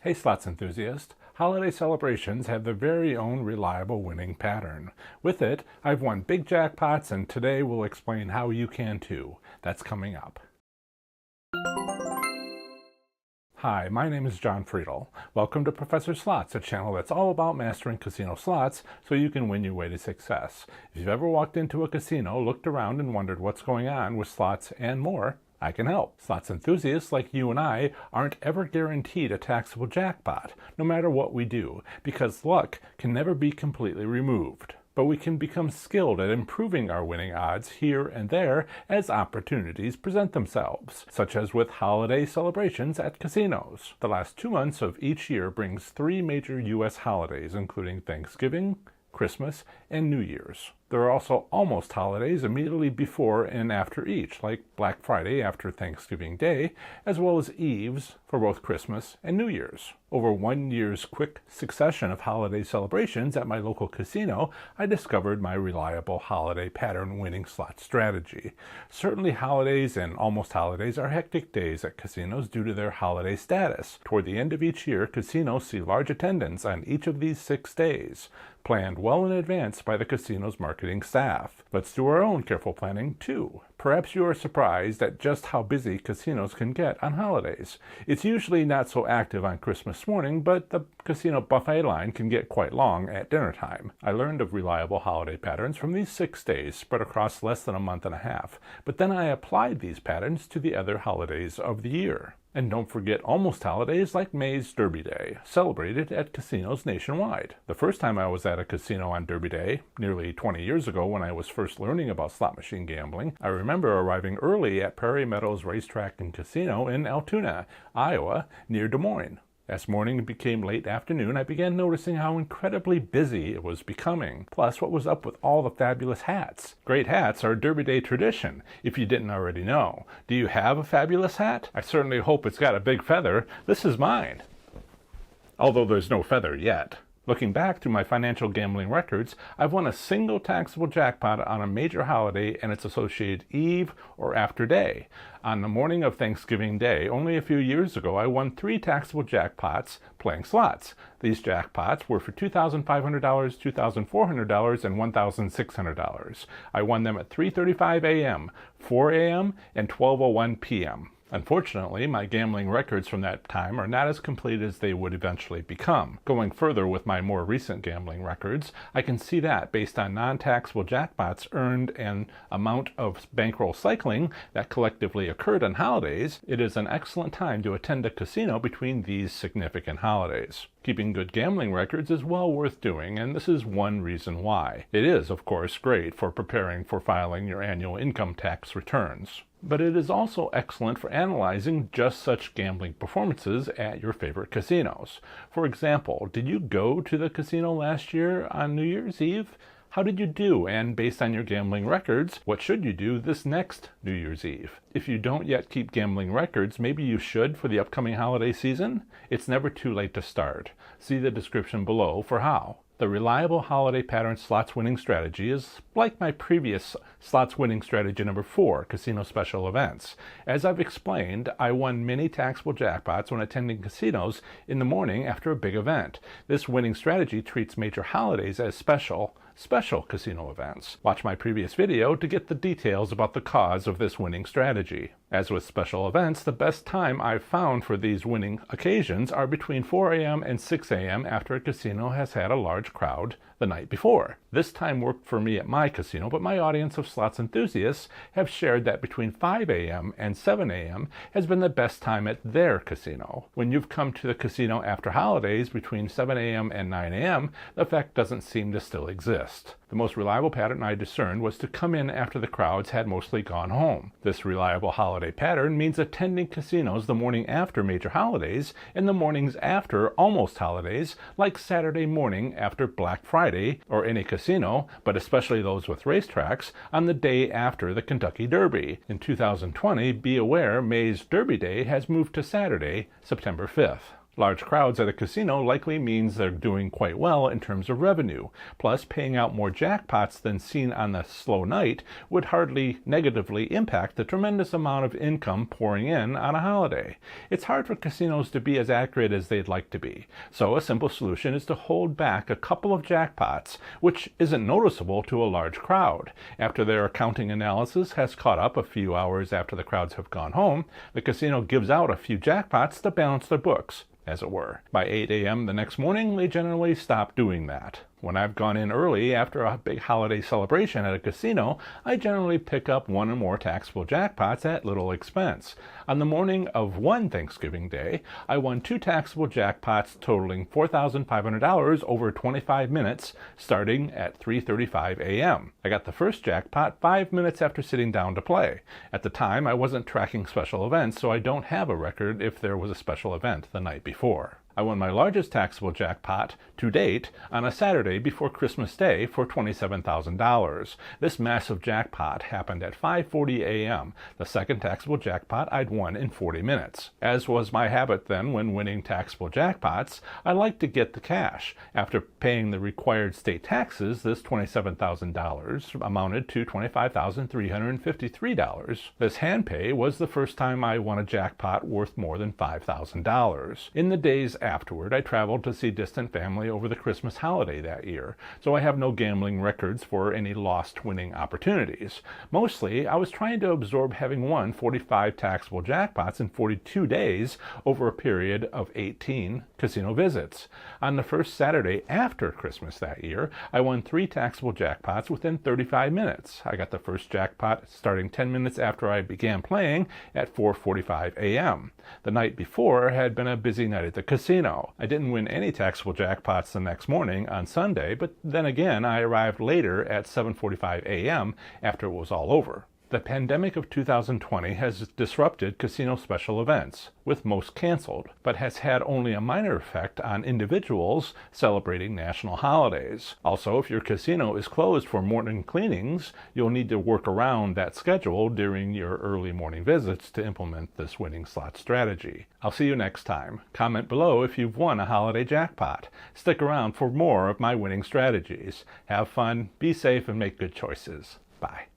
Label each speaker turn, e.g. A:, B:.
A: Hey slots enthusiast! Holiday celebrations have their very own reliable winning pattern. With it, I've won big jackpots, and today we'll explain how you can too. That's coming up. Hi, my name is John Friedel. Welcome to Professor Slots, a channel that's all about mastering casino slots so you can win your way to success. If you've ever walked into a casino, looked around, and wondered what's going on with slots and more, I can help. Slots enthusiasts like you and I aren't ever guaranteed a taxable jackpot, no matter what we do, because luck can never be completely removed. But we can become skilled at improving our winning odds here and there as opportunities present themselves, such as with holiday celebrations at casinos. The last 2 months of each year brings 3 major U.S. holidays, including Thanksgiving, Christmas, and New Year's. There are also almost holidays immediately before and after each, like Black Friday after Thanksgiving Day, as well as Eves for both Christmas and New Year's. Over 1 year's quick succession of holiday celebrations at my local casino, I discovered my reliable holiday pattern winning slot strategy. Certainly holidays and almost holidays are hectic days at casinos due to their holiday status. Toward the end of each year, casinos see large attendance on each of these 6 days, planned well in advance by the casino's marketing staff. Let's do our own careful planning too. Perhaps you are surprised at just how busy casinos can get on holidays. It's usually not so active on Christmas morning, but the casino buffet line can get quite long at dinner time. I learned of reliable holiday patterns from these 6 days spread across less than a month and a half, but then I applied these patterns to the other holidays of the year. And don't forget almost holidays like May's Derby Day, celebrated at casinos nationwide. The first time I was at a casino on Derby Day, nearly 20 years ago when I was first learning about slot machine gambling, I remember arriving early at Prairie Meadows Racetrack and Casino in Altoona, Iowa, near Des Moines. As morning became late afternoon, I began noticing how incredibly busy it was becoming. Plus, what was up with all the fabulous hats? Great hats are a Derby Day tradition, if you didn't already know. Do you have a fabulous hat? I certainly hope it's got a big feather. This is mine. Although there's no feather yet. Looking back through my financial gambling records, I've won a single taxable jackpot on a major holiday and its associated eve or after day. On the morning of Thanksgiving Day, only a few years ago, I won 3 taxable jackpots playing slots. These jackpots were for $2,500, $2,400, and $1,600. I won them at 3:35 a.m., 4 a.m., and 12:01 p.m. Unfortunately, my gambling records from that time are not as complete as they would eventually become. Going further with my more recent gambling records, I can see that based on non-taxable jackpots earned and amount of bankroll cycling that collectively occurred on holidays, it is an excellent time to attend a casino between these significant holidays. Keeping good gambling records is well worth doing, and this is one reason why. It is, of course, great for preparing for filing your annual income tax returns. But it is also excellent for analyzing just such gambling performances at your favorite casinos. For example, did you go to the casino last year on New Year's Eve? How did you do? And based on your gambling records, what should you do this next New Year's Eve? If you don't yet keep gambling records, maybe you should for the upcoming holiday season. It's never too late to start. See the description below for how. The reliable holiday pattern slots winning strategy is like my previous slots winning strategy number 4, casino special events. As I've explained, I won many taxable jackpots when attending casinos in the morning after a big event. This winning strategy treats major holidays as special casino events. Watch my previous video to get the details about the cause of this winning strategy. As with special events, the best time I've found for these winning occasions are between 4 a.m. and 6 a.m. after a casino has had a large crowd the night before. This time worked for me at my casino, but my audience of slots enthusiasts have shared that between 5 a.m. and 7 a.m. has been the best time at their casino. When you've come to the casino after holidays between 7 a.m. and 9 a.m., the effect doesn't seem to still exist. The most reliable pattern I discerned was to come in after the crowds had mostly gone home. This reliable holiday pattern means attending casinos the morning after major holidays and the mornings after almost holidays, like Saturday morning after Black Friday or any casino, but especially those with racetracks, on the day after the Kentucky Derby. In 2020, be aware May's Derby Day has moved to Saturday, September 5th. Large crowds at a casino likely means they're doing quite well in terms of revenue. Plus, paying out more jackpots than seen on a slow night would hardly negatively impact the tremendous amount of income pouring in on a holiday. It's hard for casinos to be as accurate as they'd like to be. So a simple solution is to hold back a couple of jackpots, which isn't noticeable to a large crowd. After their accounting analysis has caught up a few hours after the crowds have gone home, the casino gives out a few jackpots to balance their books, as it were. By 8 a.m. the next morning, they generally stop doing that. When I've gone in early after a big holiday celebration at a casino, I generally pick up one or more taxable jackpots at little expense. On the morning of one Thanksgiving Day, I won 2 taxable jackpots totaling $4,500 over 25 minutes, starting at 3:35 a.m. I got the first jackpot 5 minutes after sitting down to play. At the time, I wasn't tracking special events, so I don't have a record if there was a special event the night before. I won my largest taxable jackpot to date on a Saturday before Christmas Day for $27,000. This massive jackpot happened at 5:40 a.m., the second taxable jackpot I'd won in 40 minutes. As was my habit then when winning taxable jackpots, I liked to get the cash. After paying the required state taxes, this $27,000 amounted to $25,353. This hand pay was the first time I won a jackpot worth more than $5,000. In the days afterward, I traveled to see distant family over the Christmas holiday that year, so I have no gambling records for any lost winning opportunities. Mostly, I was trying to absorb having won 45 taxable jackpots in 42 days over a period of 18 casino visits. On the first Saturday after Christmas that year, I won 3 taxable jackpots within 35 minutes. I got the first jackpot starting 10 minutes after I began playing at 4:45 a.m. The night before had been a busy night at the casino. I didn't win any taxable jackpots the next morning on Sunday, but then again I arrived later at 7:45 a.m. after it was all over. The pandemic of 2020 has disrupted casino special events, with most canceled, but has had only a minor effect on individuals celebrating national holidays. Also, if your casino is closed for morning cleanings, you'll need to work around that schedule during your early morning visits to implement this winning slot strategy. I'll see you next time. Comment below if you've won a holiday jackpot. Stick around for more of my winning strategies. Have fun, be safe, and make good choices. Bye.